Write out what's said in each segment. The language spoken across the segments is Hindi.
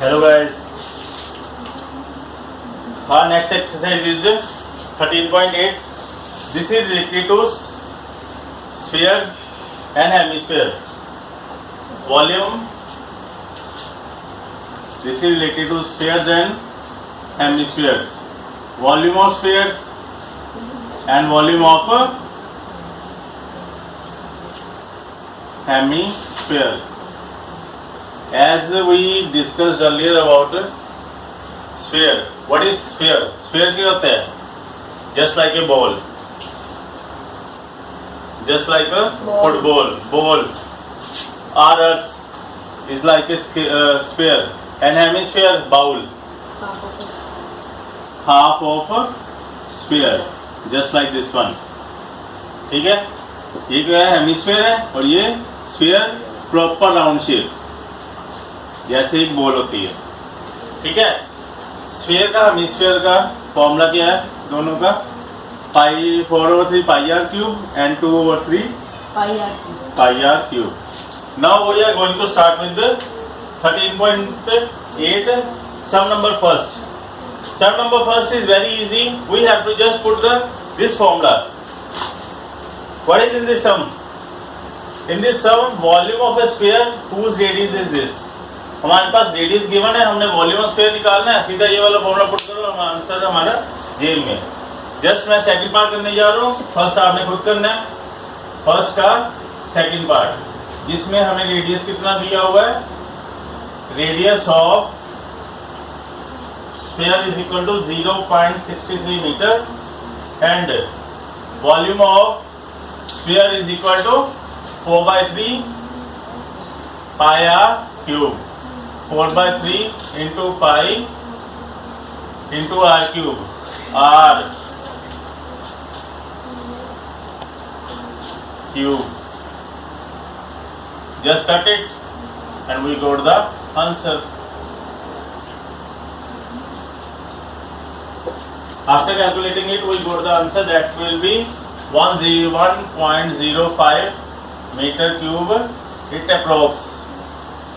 Hello guys. Our next exercise is 13.8. This is related to spheres and hemisphere. Volume. This is related to spheres and hemispheres. Volume of spheres and volume of hemisphere. As we discussed earlier about sphere. What is sphere? Sphere क्या होता है? Just like a ball. Just like a football. Ball. Our earth is like a sphere. And hemisphere, bowl. Half of a sphere. Just like this one. ठीक है? ये क्या है? हेमिस्फीयर है और ये स्फीयर प्रॉपर राउंड शेप जैसे एक बॉल होती है. ठीक है. स्फीयर का हेमिस्फीयर का फॉर्मूला क्या है दोनों का? Pi 4/3 pi r cube and 2/3 pi r cube. Now we are going to start with 13.8 sum number first. Sum number first is very easy. We have to just put this formula. What is in this sum? In this sum, volume of a sphere whose radius is this. हमारे पास रेडियस गिवन है, हमने वॉल्यूम ऑफ स्फीयर निकालना है. सीधा ये वाला फॉर्मूला पुट करो, हमारा आंसर हमारा जेब में. जस्ट मैं सेकंड पार्ट करने जा रहा हूँ. फर्स्ट आपने खुद करना है. फर्स्ट का सेकंड पार्ट जिसमें हमें रेडियस कितना दिया हुआ है. Radius of sphere is equal to 0.63 meter and volume of sphere is equal to 4/3 pi r cube. 4/3 into pi into r cube. R cube. Just cut it and we got the answer. After calculating it, we got the answer that will be 101.05 meter cube. It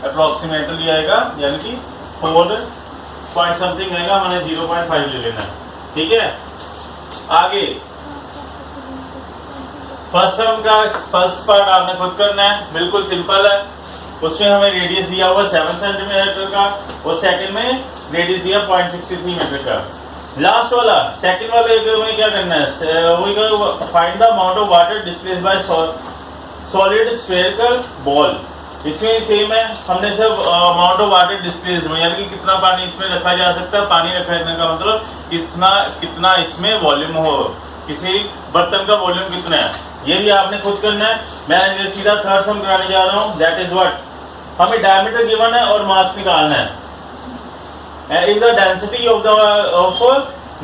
approximately आएगा, यानी कि 4 point something आएगा. मैंने 0.5 ले लेना है. ठीक है. आगे फर्स्ट सम का फर्स्ट पार्ट आपने खुद करना है. बिल्कुल सिंपल है. उसमें हमें रेडियस दिया हुआ 7 सेंटीमीटर का और सेकंड में रेडियस दिया 0.63 मीटर का. लास्ट वाला सेकंड वाले में क्या करना है? We find the amount of water displaced by solid spherical ball. इसमें सेम है. हमने सिर्फ अमाउंट ऑफ वाटर डिस्प्लेस्ड में यानी कि कितना पानी इसमें रखा जा सकता है. पानी रखने का मतलब कितना इसमें वॉल्यूम हो. किसी बर्तन का वॉल्यूम कितना है ये भी आपने खुद करना है. मैं सीधा थर्ड सम कराने जा रहा हूँ. That is what. हमें डायमीटर गिवन है और मास निकालना है. If the density of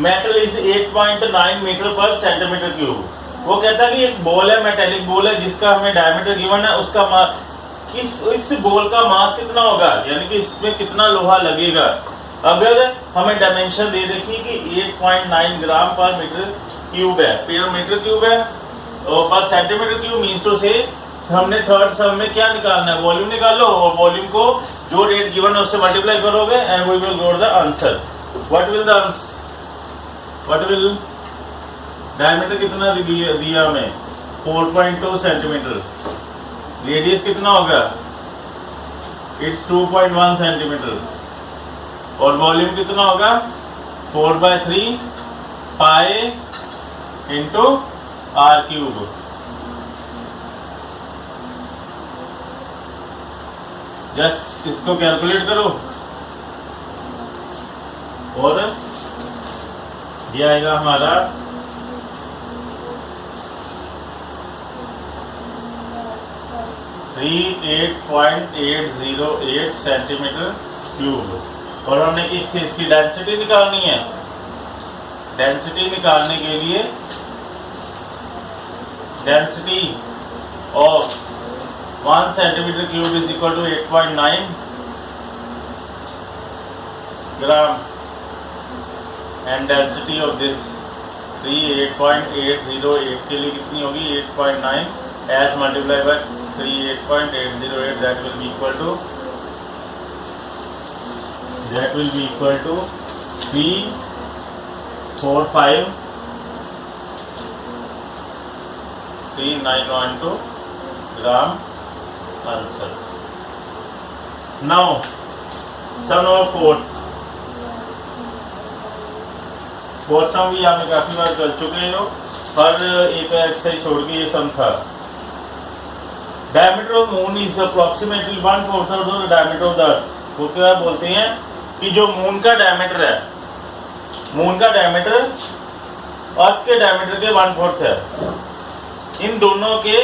metal is 8.9 meter per centimeter cube. वो कहता है कि एक बॉल है, मेटेलिक बॉल है जिसका हमें डायमीटर गिवन है. उसका इस बॉल का मास कितना होगा यानी कि इसमें कितना लोहा लगेगा. अगर हमें डायमेंशन दे रखी कि 8.9 ग्राम पर मीटर क्यूब है, पर मीटर क्यूब है और पर सेंटीमीटर क्यूब मीन्स टू से हमने थर्ड सम में क्या निकालना है? वॉल्यूम निकाल लो और वॉल्यूम को जो रेट गिवन है उससे मल्टीप्लाई करोगे and we will got the answer. What will diameter कितना दिया हमें? 4.2 सेंटीमीटर. रेडियस कितना होगा? It's 2.1 centimetre. और वॉल्यूम कितना होगा? 4/3 pi into r cube. Just इसको कैलकुलेट करो और ये आएगा हमारा 38.808 सेंटीमीटर क्यूब. और हमने इसकी डेंसिटी निकालनी है. डेंसिटी निकालने के लिए density of 1 centimeter cube is equal to 8.9 gram and density of this 8.808 के लिए कितनी होगी? 8.9 as multiplied by 38.808 that will be equal to that will be equal to 3453912 gram answer. Now sum number 4. Fourth सम भी आपने काफी बार कर चुके हो, हर एक एक्सरसाइज छोड़ के ये सम था। Diameter of moon is approximately 1/4 of the diameter of the earth. वो क्या बोलते हैं कि जो मून का डायमीटर है, मून का डायमीटर अर्थ के डायमीटर के 1/4 है। इन दोनों के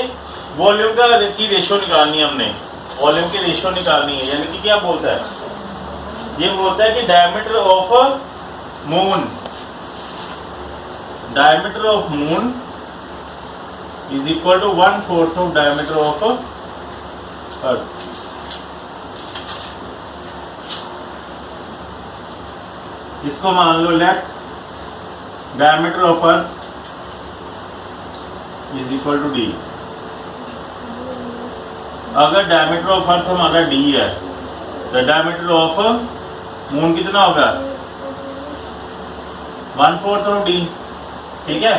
वॉल्यूम का की रेशियो निकालनी है हमने, वॉल्यूम की रेशियो निकालनी है। यानी कि क्या बोलता है, ये बोलता है कि diameter of moon, diameter of moon is equal to 1/4 of diameter of earth. इसको मान लो late diameter of earth is equal to d। अगर diameter of earth हमारा d है तो diameter of moon कितना होगा, 1/4 of d। ठीक है,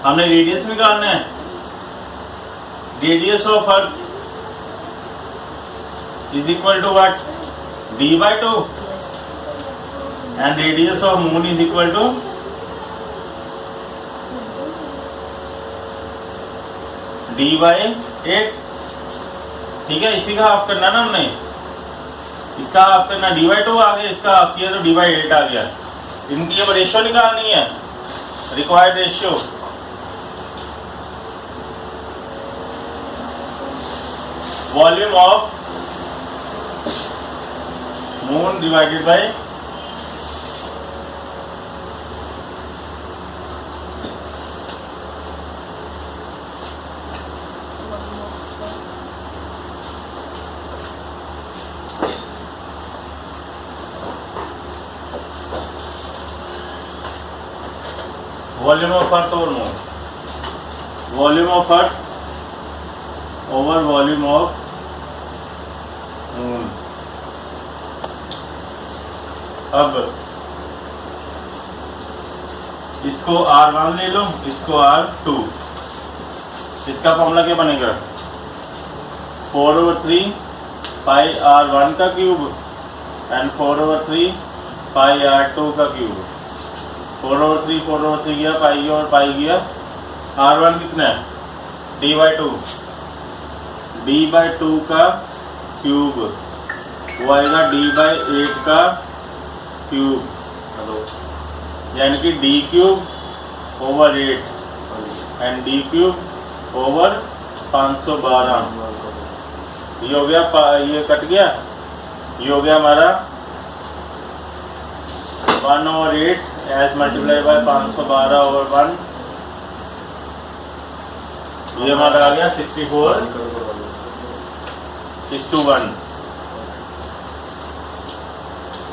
हमने रेडियस निकालना है। Radius of earth is equal to what, d/2 and radius of moon is equal to d/8। ठीक है, इसी का हाफ करना ना हमने, इसका हाफ करना d/2 आ गया, इसका हाफ किया तो d/8 आ गया। इनकी अब रेशियो निकालनी है, required ratio। Volume of moon divided by volume of earth over moon, volume of earth over volume of moon. अब इसको R1 ले लो, इसको R2। इसका फॉर्मूला क्या बनेगा, 4/3 पाई R1 का क्यूब एंड 4/3 पाई R2 का क्यूब। 4/3 गया, पाई गया और पाई गया। R1 कितना है, d/2, d/2 का क्यूब वो आएगा d/8 का क्यूब, यानी कि d³ over 8 and d³ over 512। ये हो गया, ये कट गया, ये हो गया हमारा 1/8 एज मल्टीप्लाई बाय 512/1। ये हमारा आ गया 64:1,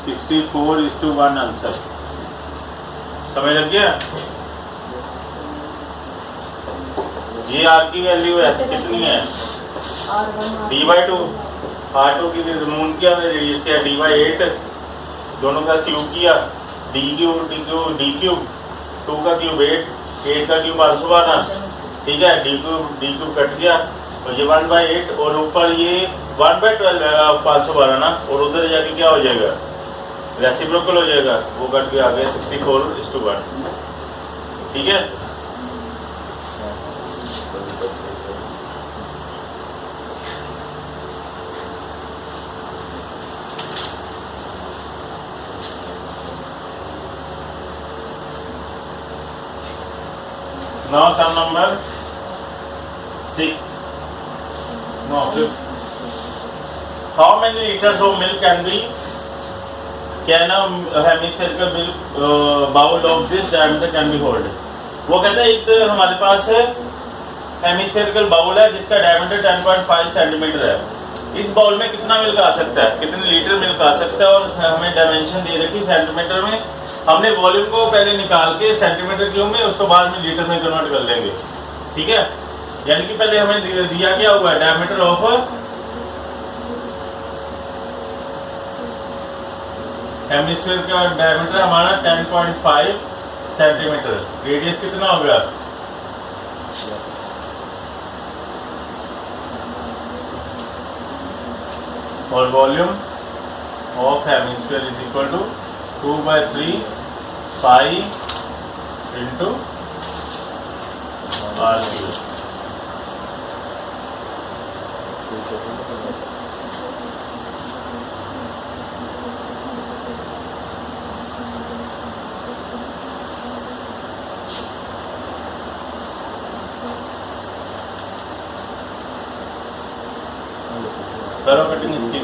64:1 आंसर। समझ लग गया। ये आर की वैल्यू है, कितनी है, d/2। R2 की मून किया, रेडियस किया d/8, दोनों का क्यूब किया, d³ 2 का क्यूब 8 का क्यूब 512। ठीक है, d³ कट गया और ये 1/8 और ऊपर ये 1/12 512 ना, और उधर जाके क्या हो जाएगा, रेसिप्रोकल हो जाएगा, वो कट के आ गया 64:1। ठीक है, now sum number 6, no 5th. How many liters of milk can a hemispherical milk bowl of this diameter can be hold? वो कहता है एक हमारे पास हेमिस्फेरिकल बाउल है जिसका डायमीटर 10.5 सेंटीमीटर है। इस बाउल में कितना मिल्क आ सकता है, कितने लीटर मिल्क आ सकता है, और हमें डायमेंशन दे रखी सेंटीमीटर में। हमने वॉल्यूम को पहले निकाल के सेंटीमीटर क्यूब में, उसको बाद में लीटर में कन्वर्ट कर लेंगे। ठीक है, यानी कि पहले हमें दिया क्या हुआ, डायमीटर ऑफ हेमिस्फीयर का डायमीटर हमारा 10.5 सेंटीमीटर, रेडियस कितना हो गया? और volume of hemisphere is equal to 2/3 pi into r0। करो कटिंग इसकी।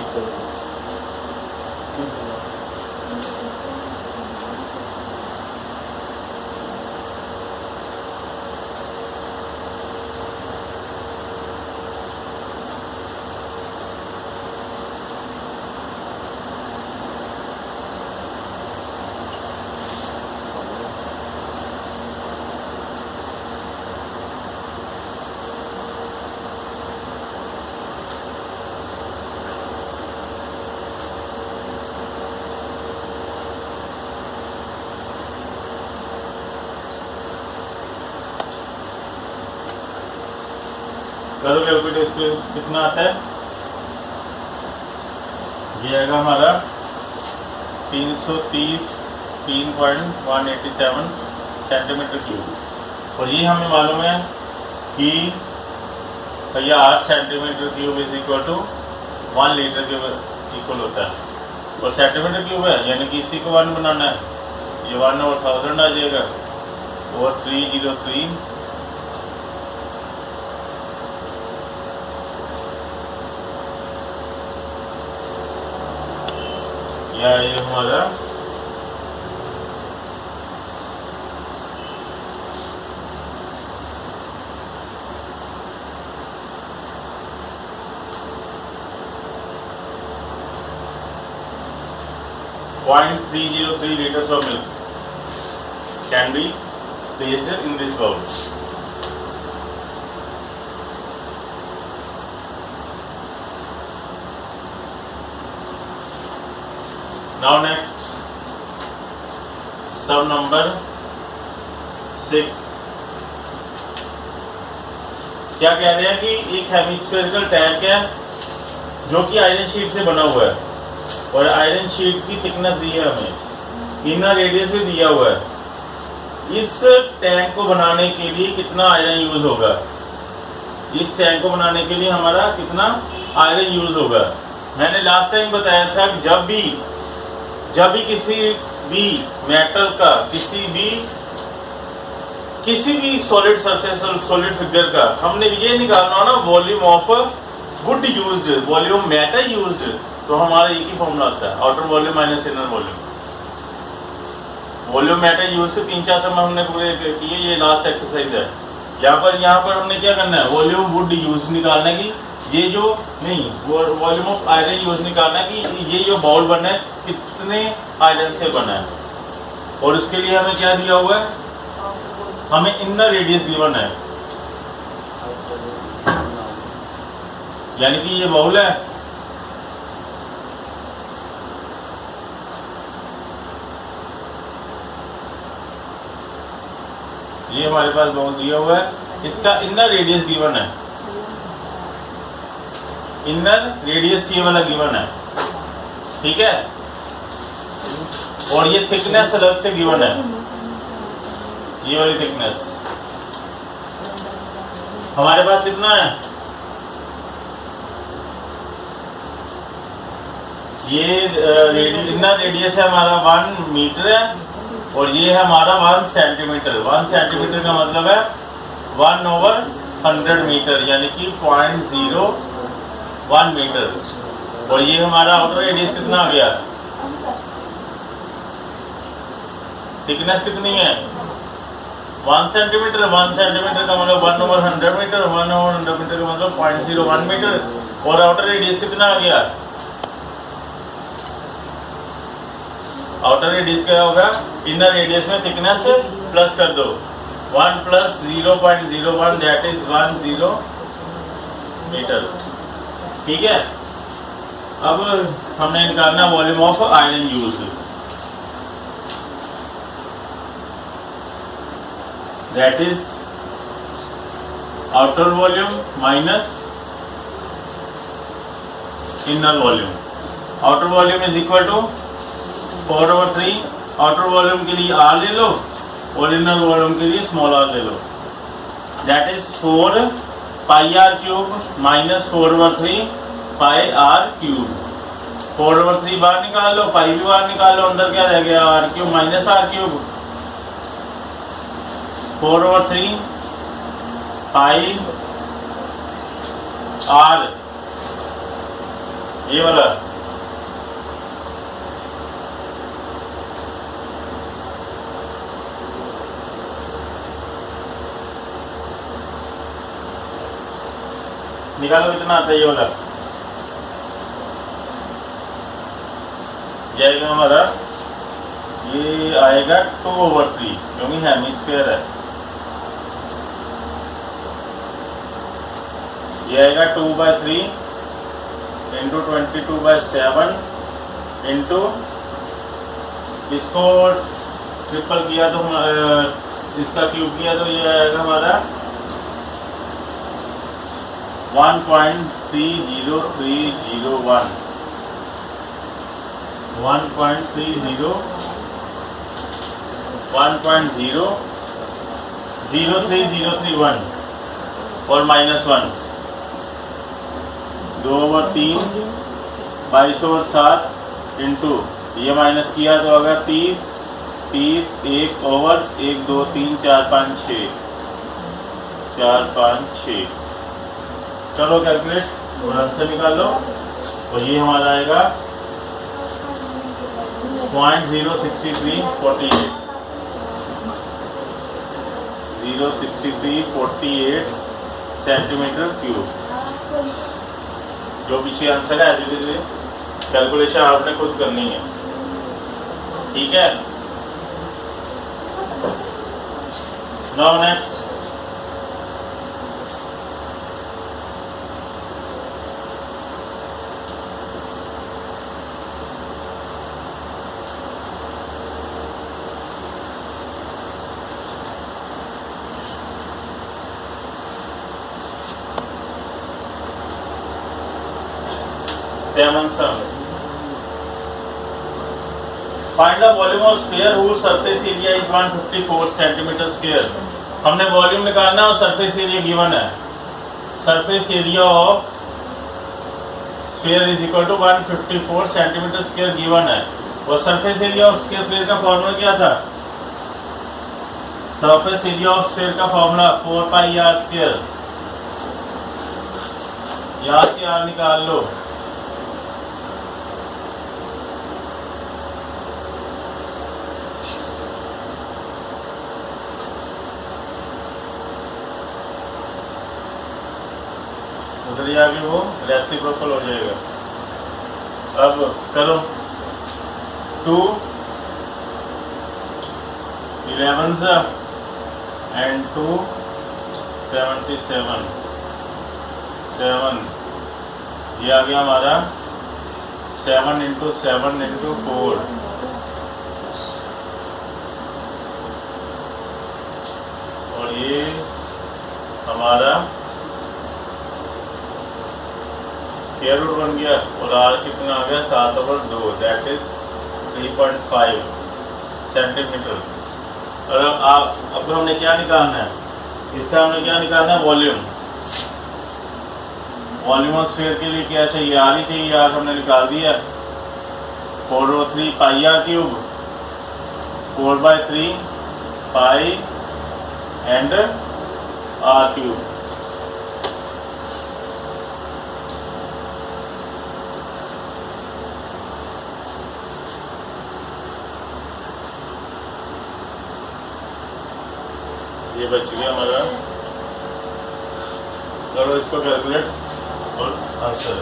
करो कैलकुलेट इसके कितना आता है? ये आएगा हमारा 330.187 सेंटीमीटर क्यूब। और ये हमें मालूम है कि भैया 8 centimetre cube is equal to 1 litre के इक्वल होता है। और सेंटीमीटर क्यूब है यानी कि इसी को 1 बनाना है, ये 1/1000 आ जाएगा और 303 या ये हमारा 0.303 liters of milk can be placed in this bowl. Now next, sum number 6. क्या कह रहे हैं कि एक हेमिस्फेरिकल टैंक है जो कि आयरन शीट से बना हुआ है और आयरन शीट की थिकनेस दी है हमें, इनर रेडियस भी दिया हुआ है। इस टैंक को बनाने के लिए कितना आयरन यूज होगा? इस टैंक को बनाने के लिए हमारा कितना आयरन यूज होगा? मैंने लास्ट टाइम बताया था कि जब भी किसी भी मेटल का किसी भी सॉलिड सरफेस सॉलिड फिगर का हमने ये निकालना हो ना volume of would used, volume matter used, तो हमारा एक ही फॉर्मूला आता है, outer volume minus inner volume. Volume matter use से 3-4 समय हमने पूरे किए, ये लास्ट एक्सरसाइज है। यहाँ पर हमने क्या करना है, वॉल्यूम वुड यूज निकालना है कि ये जो नहीं वॉल्यूम ऑफ आयरन यूज निकालना है कि ये जो बाउल बना है कितने आयरन से बना है। और उसके लिए हमें क्या दिया हुआ है, हमें इनर रेडियस गिवन है, यानी कि ये बाउल है, ये हमारे पास बाउल दिया हुआ है, इसका इनर रेडियस गिवन है, इनर रेडियस ये वाला गिवन है, ठीक है। और ये थिकनेस अलग से गिवन है, ये वाली थिकनेस हमारे पास कितना है, ये इनर रेडियस है हमारा 1 मीटर है और ये है हमारा 1 सेंटीमीटर। 1 सेंटीमीटर का मतलब है 1/100 मीटर, यानी कि 0.01 मीटर। और ये हमारा आउटर रेडियस कितना आ गया, थिकनेस कितनी है 1 सेंटीमीटर। 1 सेंटीमीटर का मतलब 1/100 मीटर, 1/100 मीटर का मतलब 0.01 मीटर। और आउटर रेडियस कितना आ गया, आउटर रेडियस क्या होगा, इनर रेडियस में थिकनेस प्लस कर दो, 1 + 0.01 दैट इज 10 मीटर, ठीक है। अब हमने निकालना volume of iron use. That is outer volume minus inner volume. Outer volume is equal to 4/3। Outer volume के लिए आर ले लो और इनर वॉल्यूम के लिए स्मॉल आर ले लो। That is 4 pi r cube minus 4/3 pi r cube. 4/3 बाहर निकाल लो, पाई भी बाहर निकाल लो, अंदर क्या रह गया r cube minus r cube. 4/3 pi r, ये वाला निकालो कितना आता है। ये वाला जाएगा हमारा, ये आएगा 2/3 क्योंकि हेमिस्फीयर है। ये आएगा 2/3 इंटू 22/7 इंटू, इसको ट्रिपल किया तो इसका क्यूब किया तो ये आएगा हमारा 1.30301 1.03031 और -1 2/3 22/7 इंटू ये माइनस किया तो होगा 30 1/1 2 3 4 5 6 4 5 6। चलो कैलकुलेट और आंसर निकाल लो। तो ये हमारा आएगा 0.06348 06348 सेंटीमीटर क्यूब। जो पीछे आंसर है कैलकुलेशन आपने खुद करनी है, ठीक है। Now next, find the volume of sphere whose surface area is 154 centimetre square. हमने वॉल्यूम निकालना है और सरफेस एरिया गिवन है। Surface area of sphere is equal to 154 centimetre square given है। और सरफेस एरिया ऑफ स्फीयर का फॉर्मूला क्या था? सरफेस एरिया ऑफ स्फीयर का फॉर्मूला 4 पाई आर स्क्वायर। यहाँ से आर निकाल लो। उधर ही आगे वो रेसिप्रोकल हो जाएगा। अब करो 2 11 एंड 2 77 7। ये आ गया हमारा 7 इंटू 7 इंटू 4 और ये हमारा स्क्वायर रूट बन गया। और आर कितना आ गया 7/2 दैट इज 3.5 सेंटीमीटर। और अब हमने क्या निकालना है? इसका हमने क्या निकालना है? वॉल्यूम। वॉल्यूम ऑफ स्फीयर के लिए क्या चाहिए? आर ही चाहिए। आर हमने निकाल दिया 4/3 pi r cube 4/3 pi and r cube. ये बच गया हमारा। करो इसको कैलकुलेट और आंसर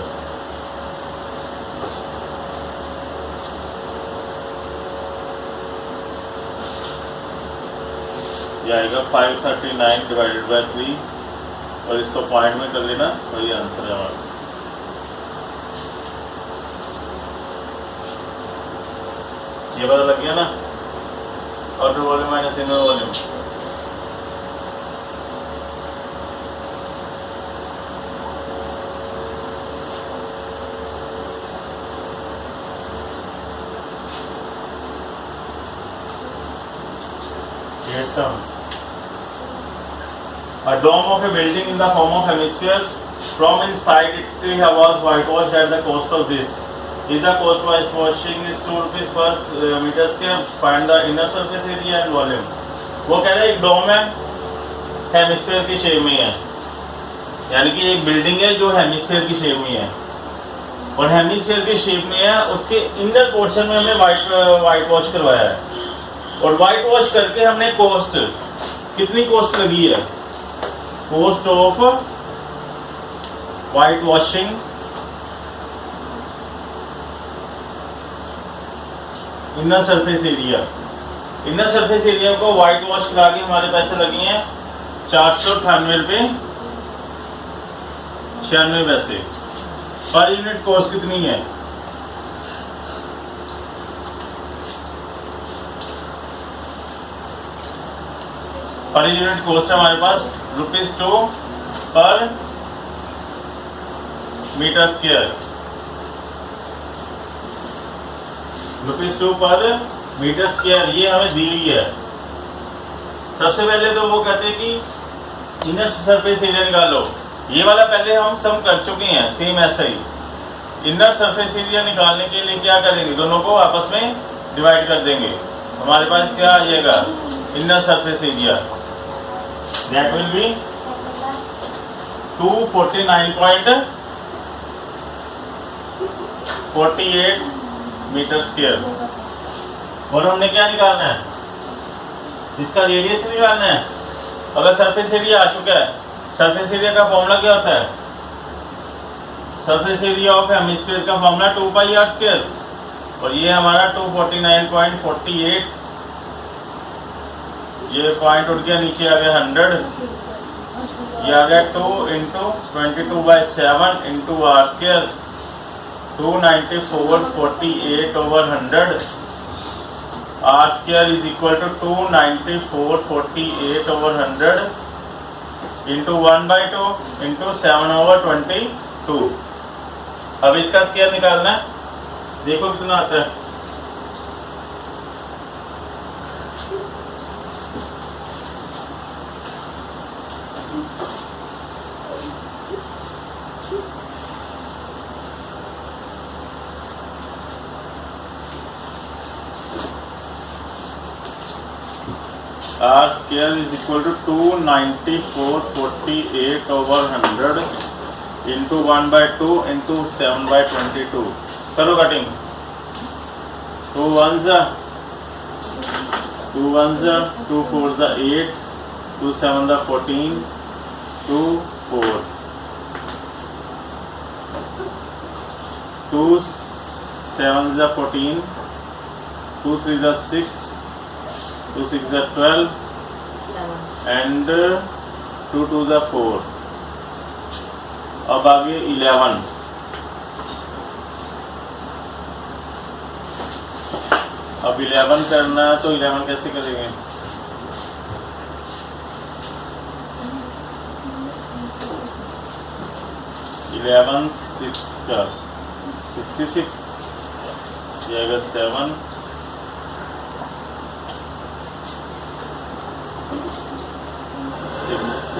ये आएगा 539 डिवाइडेड बाय 3 और इसको पॉइंट में कर लेना तो ये आंसर है हमारा। ये पता लग गया ना? Outer volume minus inner volume. Here's some. A dome of a building in the form of hemisphere. From inside it was whitewashed at the cost of this. If the cost whitewashing is 2 rupees per meter square, find the inner surface area and volume. वो कह रहे हैं एक डोम है, हेमिस्फीयर की शेप में है, यानी कि एक बिल्डिंग है जो हेमिस्फीयर की शेप में है और हेमिस्फीयर की शेप में है, उसके इनर पोर्शन में हमने वाइट वॉश करवाया है और वाइट वॉश करके हमने कॉस्ट, कितनी कॉस्ट लगी है, cost of white washing inner surface area. Inner surface area को व्हाइट वॉश करा के हमारे पैसे लगे हैं 498 रुपये 96 पैसे। पर यूनिट कॉस्ट कितनी है, पर यूनिट कॉस्ट है हमारे पास ₹2 पर मीटर स्क्वायर, ₹2 पर मीटर स्क्वायर, ये हमें दी हुई है। सबसे पहले तो वो कहते हैं कि इनर सरफेस एरिया निकालो, ये वाला पहले हम सम कर चुके हैं, सेम ऐसा ही। इनर सरफेस एरिया निकालने के लिए क्या करेंगे, दोनों को आपस में डिवाइड कर देंगे, हमारे पास क्या आ जाएगा, inner surface area that will be 249.48 metre square. और हमने क्या निकालना है, इसका रेडियस निकालना है। अगर सरफेस एरिया आ चुका है, सरफेस एरिया का फॉर्मूला क्या होता है, सरफेस एरिया ऑफ हेमिस्फीयर का फॉर्मूला 2πr², और ये हमारा 249.48, ये पॉइंट उठ गया नीचे आ गया 100, ये आ गया 2 × 22/7 × r², 294.48/100, r² is equal to 294.48/100 into 1/2 into 7/22। अब इसका स्क्वायर निकालना है, देखो कितना आता है, r² is equal to 294.48/100 into 1/2 into 7/22। करो cutting, 2 1s 2 1s 2 4s 8, 2 7s 14, 2 4, 2 7s 14, 2 3s 6, 2 6s 12 and 2 2s 4। अब आगे 11, अब 11 करना है तो 11 कैसे करेंगे, इलेवन 6 का 66 जाएगा 7,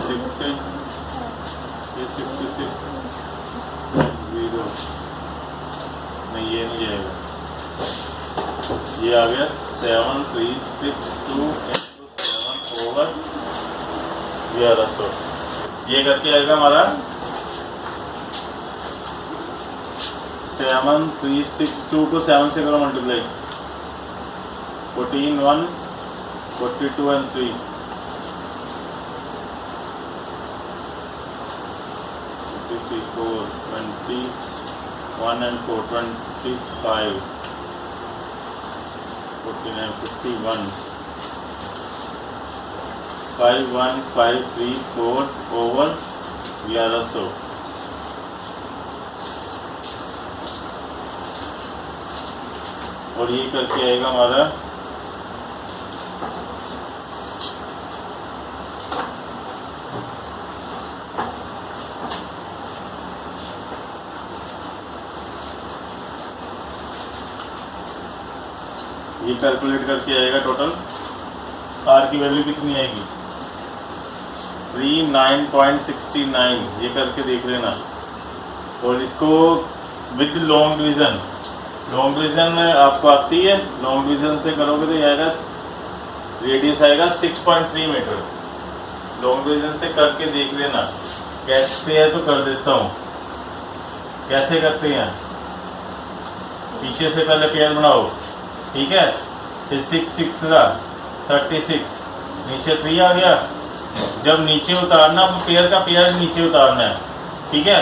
60, ये 66 0 नहीं, ये नहीं जाएगा, ये आ गया 7362 × 7/1100। ये करके आएगा हमारा 7362 को 7 से करो मल्टीप्लाई, 14 1 42 and 3, 4 21 and 4 25 49 51 51,534/1100। और ये करके आएगा हमारा ये कैलकुलेट करके आएगा टोटल आर की वैल्यू कितनी आएगी 39.69, ये करके देख लेना। और इसको विद लॉन्ग डिवीजन आपको आती है, लॉन्ग डिवीजन से करोगे तो ये आएगा, रेडियस आएगा 6.3 मीटर। लॉन्ग डिवीजन से करके देख लेना। कैसे है तो कर देता हूँ। कैसे करते हैं, पीछे से पहले पेयर बनाओ, ठीक है, फिर 6 का 36, नीचे 3 आ गया। जब नीचे उतारना तो पेयर का पेयर नीचे उतारना है, ठीक है।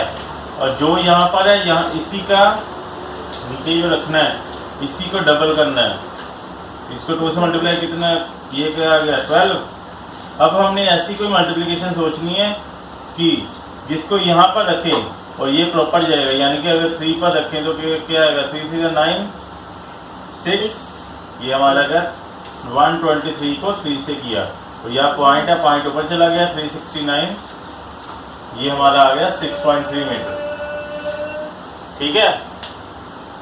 और जो यहाँ पर है, यहाँ इसी का नीचे जो रखना है, इसी को डबल करना है। इसको 2 से मल्टीप्लाई कितना, ये क्या आ गया 12। अब हमने ऐसी कोई मल्टीप्लिकेशन सोचनी है कि जिसको यहाँ पर रखें और ये प्रॉपर जाएगा, यानी कि अगर 3 पर रखें तो क्या आएगा, 3 3 9 6, ये हमारा क्या 123 को 3 से किया, तो यह पॉइंट है, पॉइंट ऊपर चला गया 369, ये हमारा आ गया 6.3 मीटर, ठीक है।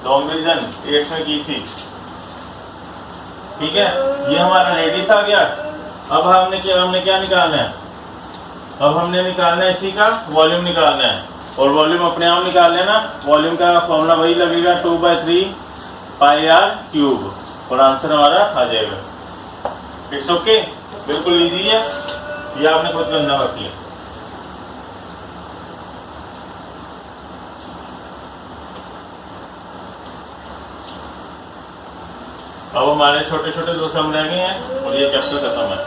लॉन्ग डिवीजन 8 में की थी, ठीक है। ये हमारा रेडियस आ गया। अब हमने क्या निकालना है, अब हमने निकालना है इसी का वॉल्यूम निकालना है, और वॉल्यूम अपने आप निकाल लेना। वॉल्यूम का फॉर्मूला वही लगेगा 2/3 पाई आर क्यूब, और आंसर हमारा आ जाएगा। इट्स ओके, बिल्कुल इजी है, ये आपने खुद करना बाकी है। अब हमारे छोटे छोटे 2 सम रह गए हैं और ये चैप्टर खत्म है।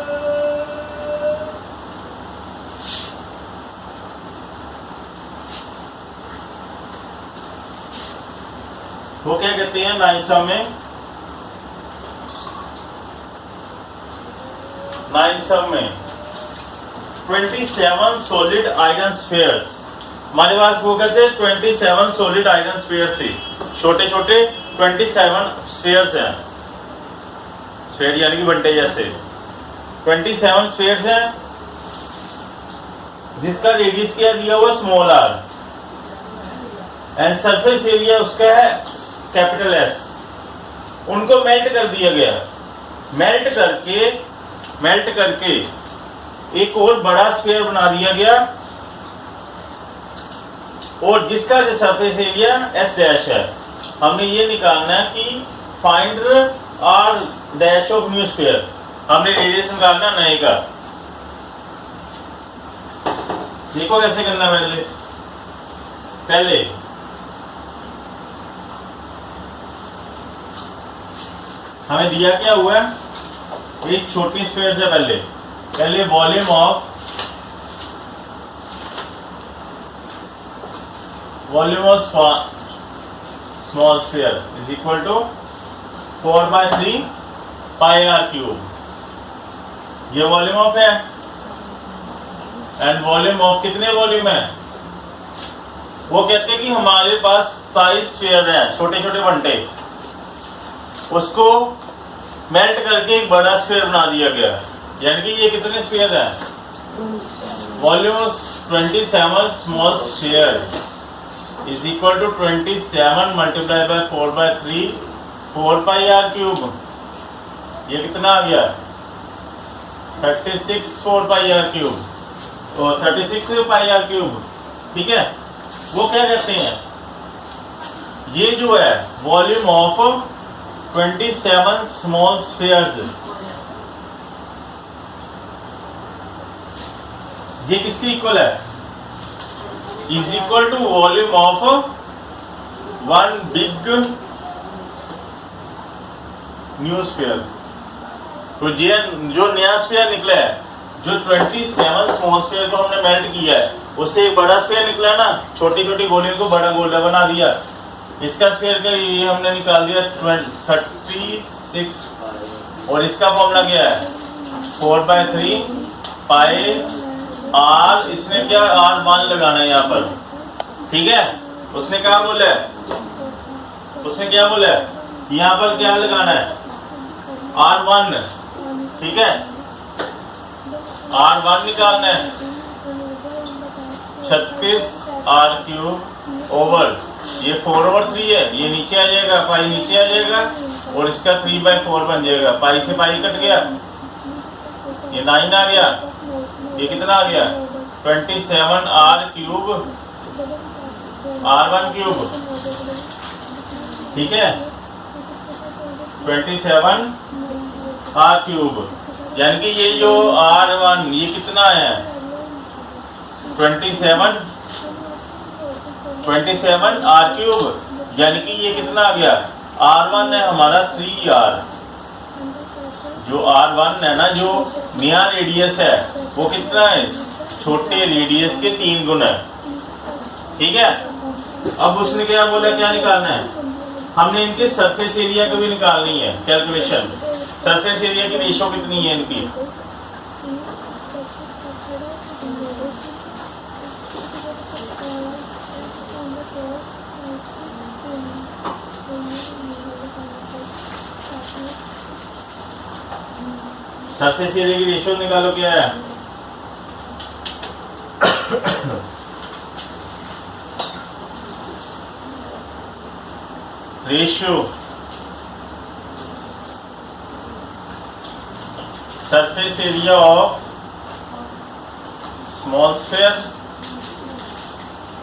वो क्या कहते हैं 9 सम में, 9 सम में 27 सॉलिड आयरन स्फीयर्स, हमारे पास वो कहते हैं 27 सॉलिड आयरन स्फीयर्स थी, छोटे छोटे 27 स्फीयर्स हैं, स्फीयर यानी कि बंटे जैसे 27 स्फीयर्स हैं, जिसका रेडियस क्या दिया हुआ small r, and surface area उसका है कैपिटल एस। उनको मेल्ट कर दिया गया, मेल्ट करके एक और बड़ा स्फीयर बना दिया गया, और जिसका सरफेस एरिया एस डैश है। हमने ये निकालना है कि find r dash of new sphere, हमने रेडियस निकालना नए का। देखो कैसे करना, पहले हमें दिया क्या हुआ है, एक छोटी स्फीयर से पहले volume of small sphere is equal to 4/3 pi r cube, ये वॉल्यूम ऑफ है। एंड वॉल्यूम ऑफ कितने वॉल्यूम है, वो कहते हैं कि हमारे पास 27 स्फीयर हैं, छोटे छोटे बंटे, उसको मेल्ट करके एक बड़ा स्फीयर बना दिया गया, यानी कि ये कितने स्फीयर हैं, volume 27 small sphere is equal to 27 multiply by 4/3 4 pi r cube, ये कितना आ गया 36 4 पाई आर क्यूब, तो 36 पाई आर क्यूब, ठीक है। वो क्या कहते हैं, ये जो है वॉल्यूम ऑफ 27 स्मॉल स्फीयर्स, ये किसके इक्वल है, is equal to volume of 1 big new sphere. तो ये जो नया स्फीयर निकला है, जो 27 स्मॉल स्फीयर को हमने मेल्ट किया है, उससे एक बड़ा स्फीयर निकला है ना, छोटी छोटी गोलियों को बड़ा गोला बना दिया, इसका स्फीयर का ये हमने निकाल दिया 36, और इसका फॉर्मूला क्या है 4/3 पाई आर, इसने क्या R1 लगाना है यहाँ पर, ठीक है। उसने क्या बोला है, यहाँ पर क्या लगाना है R1, ठीक है, R1 निकालना है 36 आर क्यूब ओवर, ये 4/3 है, ये नीचे आ जाएगा, पाई नीचे आ जाएगा, और इसका 3/4 बन जाएगा, पाई से पाई कट गया, ये 9 आ गया, ये कितना आ गया 27r क्यूब r1 क्यूब, ठीक है 27r क्यूब, यानी कि ये जो r1 ये कितना है 27r क्यूब, यानी कि ये कितना आ गया r1 है हमारा 3r, जो r1 है ना जो नया रेडियस है वो कितना है छोटे रेडियस के 3 गुना है, ठीक है। अब उसने क्या बोला, क्या निकालना है, हमने इनके सरफेस एरिया को भी निकालनी है कैलकुलेशन। सरफेस एरिया की रेशो कितनी है इनकी, सरफेस एरिया की रेशो निकालो, क्या है ratio surface area of small sphere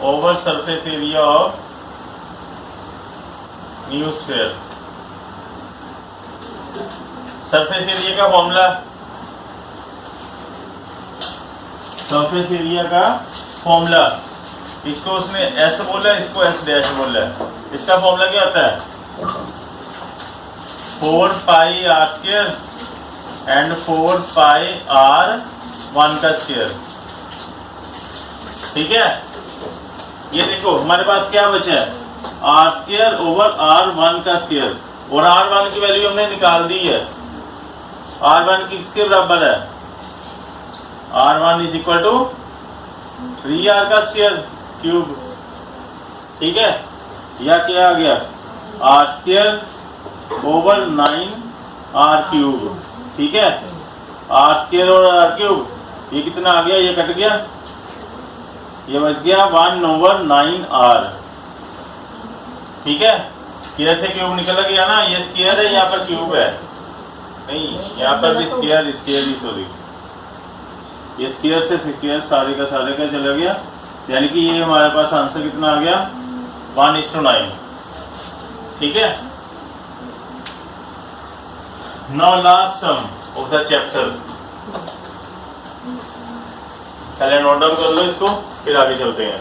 over surface area of new sphere. Surface area का फॉर्मूला, सरफेस एरिया का फॉर्मूला, इसको उसने एस बोला, इसको एस डैश बोला। इसका फॉर्मूला क्या होता है 4 pi r square and 4 pi r1 का स्क्वायर, ठीक है। ये देखो हमारे पास क्या बचा है आर स्क्वायर ओवर r1 का स्क्वायर, और r1 की वैल्यू हमने निकाल दी है। r1 किसके बराबर है, r1 is equal to 3r का स्क्वायर क्यूब, ठीक है। या क्या आ गया are square over 9r cube, ठीक है। आर स्क्वायर और r क्यूब ये कितना आ गया, ये कट गया, ये बच गया 1/9r, ठीक है। स्क्वायर से क्यूब निकल गया ना, ये स्क्वायर है यहाँ पर क्यूब है नहीं, यहाँ पर भी स्क्वायर ही सॉरी, ये स्क्वायर से स्क्वायर सारे का चला गया, यानी कि ये हमारे पास आंसर कितना आ गया 1:9, ठीक है। Now last sum of the chapter, पहले नोट डाउन कर लो इसको, फिर आगे चलते हैं।